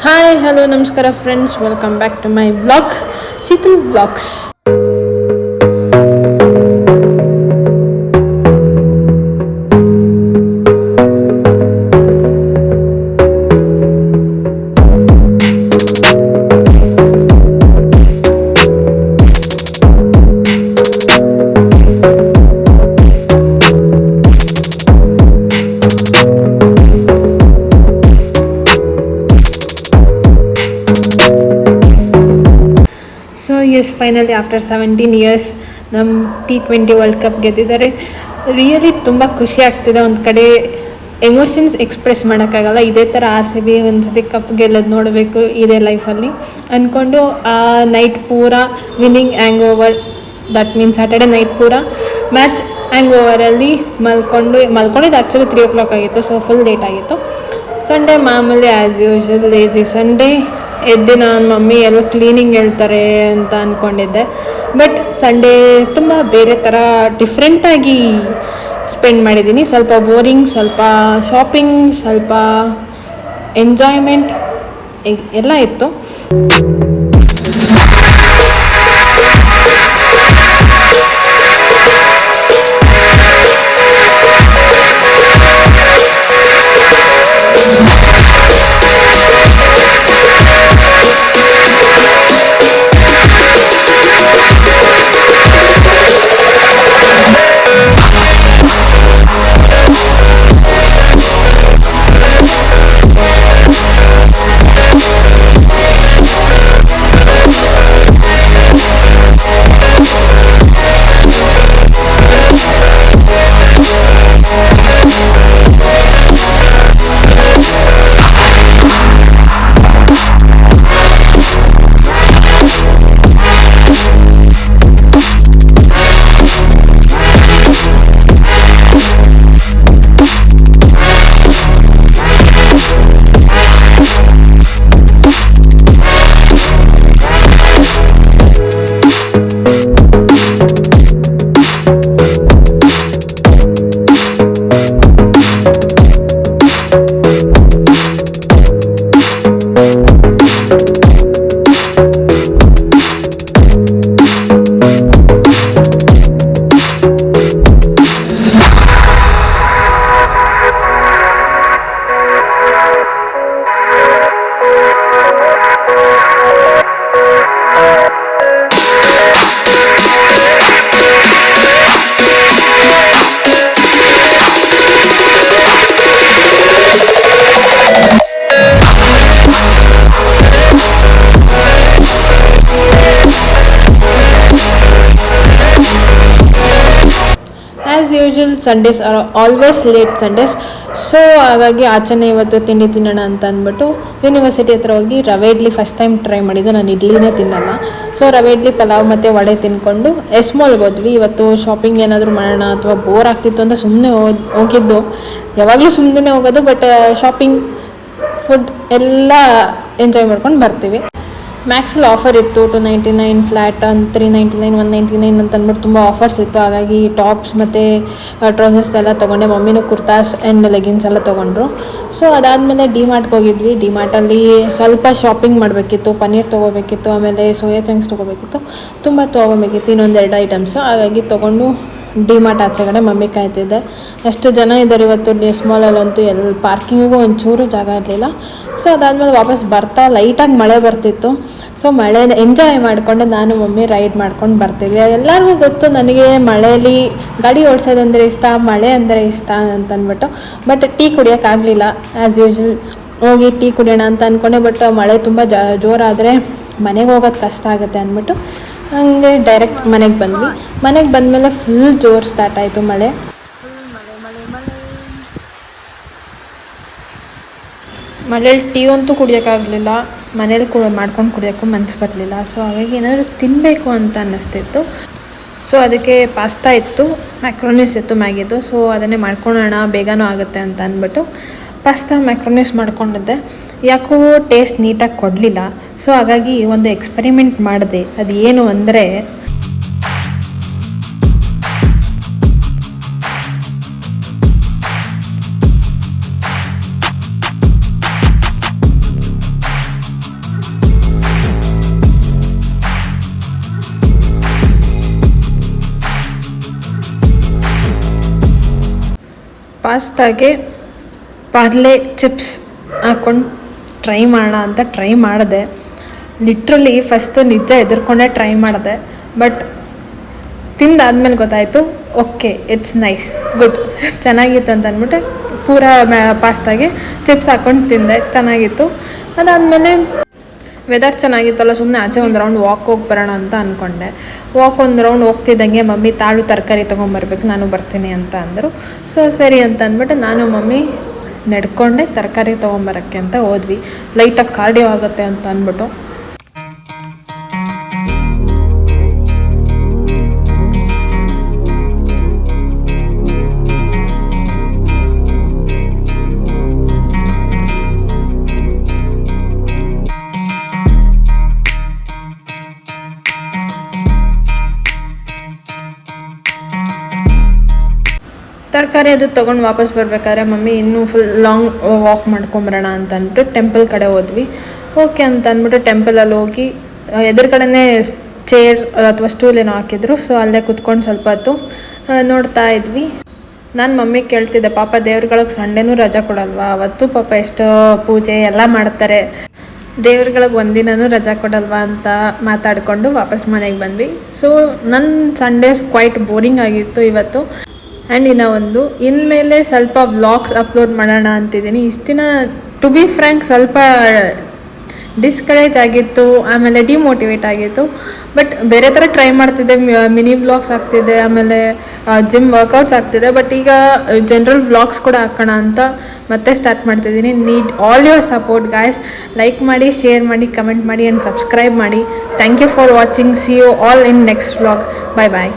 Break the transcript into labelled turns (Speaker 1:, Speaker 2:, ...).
Speaker 1: Hi hello ನಮಸ್ಕಾರ friends, welcome back to my blog Sheetal blogs. So yes, finally after 17 years ನಮ್ಮ T20 world cup ಗೆದ್ದಿದ್ದಾರೆ. Really ತುಂಬ ಖುಷಿ ಆಗ್ತಿದೆ. ಒಂದು ಕಡೆ ಎಮೋಷನ್ಸ್ ಎಕ್ಸ್ಪ್ರೆಸ್ ಮಾಡೋಕ್ಕಾಗಲ್ಲ. ಇದೇ ಥರ RCB ಒಂದು ಸತಿ ಕಪ್ ಗೆಲ್ಲೋದು ನೋಡಬೇಕು ಇದೇ ಲೈಫಲ್ಲಿ ಅಂದ್ಕೊಂಡು ಆ ನೈಟ್ ಪೂರ winning hang over, that means Saturday night ಪೂರ ಮ್ಯಾಚ್ ಹ್ಯಾಂಗ್ ಓವರಲ್ಲಿ ಮಲ್ಕೊಂಡಿದ್ದು ಆ್ಯಕ್ಚುಲಿ 3 o'clock ಆಗಿತ್ತು. ಸೊ ಫುಲ್ ಲೇಟ್ ಆಗಿತ್ತು. ಸಂಡೇ ಮಾಮೂಲಿ ಆ್ಯಸ್ ಯೂಶ್ವಲ್ ಲೇಸಿ ಸಂಡೇ. ಎದ್ದು ನಾನು ಮಮ್ಮಿ ಎಲ್ಲ ಕ್ಲೀನಿಂಗ್ ಹೇಳ್ತಾರೆ ಅಂತ ಅಂದ್ಕೊಂಡಿದ್ದೆ. ಬಟ್ ಸಂಡೇ ತುಂಬ ಬೇರೆ ಥರ ಡಿಫ್ರೆಂಟಾಗಿ ಸ್ಪೆಂಡ್ ಮಾಡಿದ್ದೀನಿ. ಸ್ವಲ್ಪ ಬೋರಿಂಗ್, ಸ್ವಲ್ಪ ಶಾಪಿಂಗ್, ಸ್ವಲ್ಪ ಎಂಜಾಯ್ಮೆಂಟ್ ಎಲ್ಲ ಇತ್ತು. As usual Sundays are always late Sundays. So ಹಾಗಾಗಿ ಆಚೆನೇ ಇವತ್ತು ತಿಂಡಿ ತಿನ್ನೋಣ ಅಂತ ಅಂದ್ಬಿಟ್ಟು ಯೂನಿವರ್ಸಿಟಿ ಹತ್ರ ಹೋಗಿ ರವೆ ಇಡ್ಲಿ ಫಸ್ಟ್ ಟೈಮ್ ಟ್ರೈ ಮಾಡಿದ್ದು. ನಾನು ಇಡ್ಲಿನೇ ತಿನ್ನಲ್ಲ. ಸೊ ರವೆ ಇಡ್ಲಿ, ಪಲಾವ್ ಮತ್ತು ವಡೆ ತಿನ್ಕೊಂಡು ಎಸ್ಮಾಲ್ಗೆ ಹೋದ್ವಿ. ಇವತ್ತು ಶಾಪಿಂಗ್ ಏನಾದರೂ ಮಾಡೋಣ ಅಥವಾ ಬೋರ್ ಆಗ್ತಿತ್ತು ಅಂತ ಸುಮ್ಮನೆ ಹೋಗಿದ್ದು. ಯಾವಾಗಲೂ ಸುಮ್ಮನೆ ಹೋಗೋದು, ಬಟ್ ಶಾಪಿಂಗ್, ಫುಡ್ ಎಲ್ಲ ಎಂಜಾಯ್ ಮಾಡ್ಕೊಂಡು ಬರ್ತೀವಿ. ಮ್ಯಾಕ್ಸಲ್ಲಿ ಆಫರ್ ಇತ್ತು. 299 ಫ್ಲ್ಯಾಟ್ ಅಂತ 399, 199 ಅಂತ ಅಂದ್ಬಿಟ್ಟು ತುಂಬ ಆಫರ್ಸ್ ಇತ್ತು. ಹಾಗಾಗಿ ಟಾಪ್ಸ್ ಮತ್ತು ಟ್ರೌಸರ್ಸ್ ಎಲ್ಲ ತೊಗೊಂಡೆ. ಮಮ್ಮಿನೂ ಕುರ್ತಾಸ್ ಆ್ಯಂಡ್ ಲೆಗಿನ್ಸ್ ಎಲ್ಲ ತೊಗೊಂಡ್ರು. ಸೊ ಅದಾದಮೇಲೆ ಡಿಮಾರ್ಟ್ಗೆ ಹೋಗಿದ್ವಿ. ಡಿಮಾರ್ಟಲ್ಲಿ ಸ್ವಲ್ಪ ಶಾಪಿಂಗ್ ಮಾಡಬೇಕಿತ್ತು. ಪನ್ನೀರ್ ತೊಗೋಬೇಕಿತ್ತು, ಆಮೇಲೆ ಸೋಯಾ ಚಂಕ್ಸ್ ತೊಗೋಬೇಕಿತ್ತು, ತುಂಬ ತೊಗೋಬೇಕಿತ್ತು, ಇನ್ನೊಂದೆರಡು ಐಟಮ್ಸು. ಹಾಗಾಗಿ ತೊಗೊಂಡು ಡಿಮಾರ್ಟ್ ಆಚೆಗಡೆ ಮಮ್ಮಿ ಕಾಯ್ತಿದ್ದೆ. ಎಷ್ಟು ಜನ ಇದ್ದಾರೆ ಇವತ್ತು ಸ್ಮಾಲಲ್ಲಂತೂ. ಪಾರ್ಕಿಂಗಿಗೂ ಒಂಚೂರು ಜಾಗ ಇರಲಿಲ್ಲ. ಸೊ ಅದಾದಮೇಲೆ ವಾಪಸ್ ಬರ್ತಾ ಲೈಟಾಗಿ ಮಳೆ ಬರ್ತಿತ್ತು. ಸೊ ಮಳೆನ ಎಂಜಾಯ್ ಮಾಡಿಕೊಂಡು ನಾನು ಮಮ್ಮಿ ರೈಡ್ ಮಾಡ್ಕೊಂಡು ಬರ್ತಿದ್ವಿ. ಎಲ್ಲರಿಗೂ ಗೊತ್ತು ನನಗೆ ಮಳೆಯಲ್ಲಿ ಗಾಡಿ ಓಡಿಸೋದಂದರೆ ಇಷ್ಟ, ಮಳೆ ಅಂದರೆ ಇಷ್ಟ ಅಂತಂದ್ಬಿಟ್ಟು. ಬಟ್ ಟೀ ಕುಡಿಯೋಕ್ಕಾಗಲಿಲ್ಲ. ಆ್ಯಸ್ ಯೂಶ್ವಲ್ ಹೋಗಿ ಟೀ ಕುಡಿಯೋಣ ಅಂತ ಅಂದ್ಕೊಂಡೆ. ಬಟ್ ಮಳೆ ತುಂಬ ಜೋರಾದರೆ ಮನೆಗೆ ಹೋಗೋದು ಕಷ್ಟ ಆಗುತ್ತೆ ಅಂದ್ಬಿಟ್ಟು ಹಂಗೆ ಡೈರೆಕ್ಟ್ ಮನೆಗೆ ಬಂದ್ವಿ. ಮನೆಗೆ ಬಂದಮೇಲೆ ಫುಲ್ ಜೋರು ಸ್ಟಾರ್ಟ್ ಆಯಿತು ಮಳೆ. ಮನೇಲಿ ಟೀ ಅಂತೂ ಕುಡಿಯೋಕ್ಕಾಗಲಿಲ್ಲ. ಮನೇಲಿ ಮಾಡ್ಕೊಂಡು ಕುಡಿಯೋಕ್ಕೂ ಮನಸ್ಸು ಬರಲಿಲ್ಲ. ಸೊ ಹಾಗಾಗಿ ಏನಾದರೂ ತಿನ್ನಬೇಕು ಅಂತ ಅನ್ನಿಸ್ತಿತ್ತು. ಸೊ ಅದಕ್ಕೆ ಪಾಸ್ತಾ ಇತ್ತು, ಮ್ಯಾಕ್ರೋನಿಸ್ ಇತ್ತು, ಮ್ಯಾಗಿದ್ದು. ಸೊ ಅದನ್ನೇ ಮಾಡ್ಕೊಳ್ಳೋಣ, ಬೇಗನೂ ಆಗುತ್ತೆ ಅಂತ ಅಂದ್ಬಿಟ್ಟು ಪಾಸ್ತಾ ಮ್ಯಾಕ್ರೋನಿಸ್ ಮಾಡ್ಕೊಂಡಿದ್ದೆ. ಯಾಕೋ ಟೇಸ್ಟ್ ನೀಟಾಗಿ ಕೊಡಲಿಲ್ಲ. ಸೊ ಹಾಗಾಗಿ ಒಂದು ಎಕ್ಸ್ಪೆರಿಮೆಂಟ್ ಮಾಡಿದೆ. ಅದು ಏನು ಅಂದರೆ, ಪಾಸ್ತಾಗೆ ಪಾರ್ಲೆ ಚಿಪ್ಸ್ ಹಾಕ್ಕೊಂಡು ಟ್ರೈ ಮಾಡೋಣ ಅಂತ ಟ್ರೈ ಮಾಡಿದೆ. ಲಿಟ್ರಲಿ ಫಸ್ಟು ನಿಜ ಎದುರ್ಕೊಂಡೇ ಟ್ರೈ ಮಾಡಿದೆ, ಬಟ್ ತಿಂದಾದ್ಮೇಲೆ ಗೊತ್ತಾಯಿತು ಓಕೆ ಇಟ್ಸ್ ನೈಸ್ ಗುಡ್ ಚೆನ್ನಾಗಿತ್ತು ಅಂತ ಅಂದ್ಬಿಟ್ಟು ಪೂರ ಪಾಸ್ತಾಗೆ ಚಿಪ್ಸ್ ಹಾಕ್ಕೊಂಡು ತಿಂದೆ, ಚೆನ್ನಾಗಿತ್ತು. ಅದಾದಮೇಲೆ ವೆದರ್ ಚೆನ್ನಾಗಿತ್ತಲ್ಲ, ಸುಮ್ಮನೆ ಆಚೆ ಒಂದು ರೌಂಡ್ ವಾಕ್ ಹೋಗಿ ಬರೋಣ ಅಂತ ಅಂದ್ಕೊಂಡೆ. ಒಂದು ರೌಂಡ್ ಹೋಗ್ತಿದ್ದಂಗೆ ಮಮ್ಮಿ ತಾಳು ತರಕಾರಿ ತೊಗೊಂಬರ್ಬೇಕು, ನಾನು ಬರ್ತೀನಿ ಅಂತ ಅಂದರು. ಸೊ ಸರಿ ಅಂತ ಅಂದ್ಬಿಟ್ಟು ನಾನು ಮಮ್ಮಿ ನಡ್ಕೊಂಡೆ ತರಕಾರಿ ತೊಗೊಂಬರೋಕ್ಕೆ ಅಂತ ಹೋದ್ವಿ. ಲೈಟಾಗಿ ಕಾರ್ಡಿಯೋ ಆಗುತ್ತೆ ಅಂತ ಅಂದ್ಬಿಟ್ಟು. ತರಕಾರಿ ಅದು ತೊಗೊಂಡು ವಾಪಸ್ ಬರಬೇಕಾದ್ರೆ ಮಮ್ಮಿ ಇನ್ನೂ ಫುಲ್ ಲಾಂಗ್ ವಾಕ್ ಮಾಡ್ಕೊಂಬರೋಣ ಅಂತ ಅಂದ್ಬಿಟ್ಟು ಟೆಂಪಲ್ ಕಡೆ ಹೋದ್ವಿ. ಓಕೆ ಅಂತ ಅಂದ್ಬಿಟ್ಟು ಟೆಂಪಲಲ್ಲಿ ಹೋಗಿ ಎದುರುಗಡೆನೇ ಚೇರ್ ಅಥವಾ ಸ್ಟೂಲ್ ಏನೋ ಹಾಕಿದ್ರು. ಸೊ ಅಲ್ಲೇ ಕುತ್ಕೊಂಡು ಸ್ವಲ್ಪ ಹೊತ್ತು ನೋಡ್ತಾ ಇದ್ವಿ. ನಾನು ಮಮ್ಮಿಗೆ ಕೇಳ್ತಿದ್ದೆ, ಪಾಪ ದೇವ್ರುಗಳಿಗೆ ಸಂಡೇನೂ ರಜಾ ಕೊಡಲ್ವಾ, ಅವತ್ತು ಪಾಪ ಎಷ್ಟೋ ಪೂಜೆ ಎಲ್ಲ ಮಾಡ್ತಾರೆ, ದೇವ್ರುಗಳಿಗೆ ಒಂದಿನೂ ರಜಾ ಕೊಡಲ್ವಾ ಅಂತ ಮಾತಾಡಿಕೊಂಡು ವಾಪಸ್ ಮನೆಗೆ ಬಂದ್ವಿ. ಸೊ ನನ್ನ ಸಂಡೇಸ್ ಕ್ವೈಟ್ ಬೋರಿಂಗ್ ಆಗಿತ್ತು ಇವತ್ತು. ಆ್ಯಂಡ್ ಇನ್ಮೇಲೆ ಸ್ವಲ್ಪ ವ್ಲಾಗ್ಸ್ ಅಪ್ಲೋಡ್ ಮಾಡೋಣ ಅಂತಿದ್ದೀನಿ. ಇಷ್ಟು ದಿನ ಟು ಬಿ ಫ್ರ್ಯಾಂಕ್ ಸ್ವಲ್ಪ ಡಿಸ್ಕರೇಜ್ ಆಗಿತ್ತು, ಆಮೇಲೆ ಡಿಮೋಟಿವೇಟ್ ಆಗಿತ್ತು. ಬಟ್ ಬೇರೆ ಥರ ಟ್ರೈ ಮಾಡ್ತಿದ್ದೆ, ಮಿನಿ ವ್ಲಾಗ್ಸ್ ಆಗ್ತಿದೆ, ಆಮೇಲೆ ಜಿಮ್ ವರ್ಕೌಟ್ಸ್ ಆಗ್ತಿದೆ. ಬಟ್ ಈಗ ಜನರಲ್ ವ್ಲಾಗ್ಸ್ ಕೂಡ ಹಾಕೋಣ ಅಂತ ಮತ್ತೆ ಸ್ಟಾರ್ಟ್ ಮಾಡ್ತಿದ್ದೀನಿ. Need all your support guys. Like ಮಾಡಿ, ಶೇರ್ ಮಾಡಿ, ಕಮೆಂಟ್ ಮಾಡಿ ಆ್ಯಂಡ್ ಸಬ್ಸ್ಕ್ರೈಬ್ ಮಾಡಿ. Thank you for watching. See you all in next vlog. Bye bye.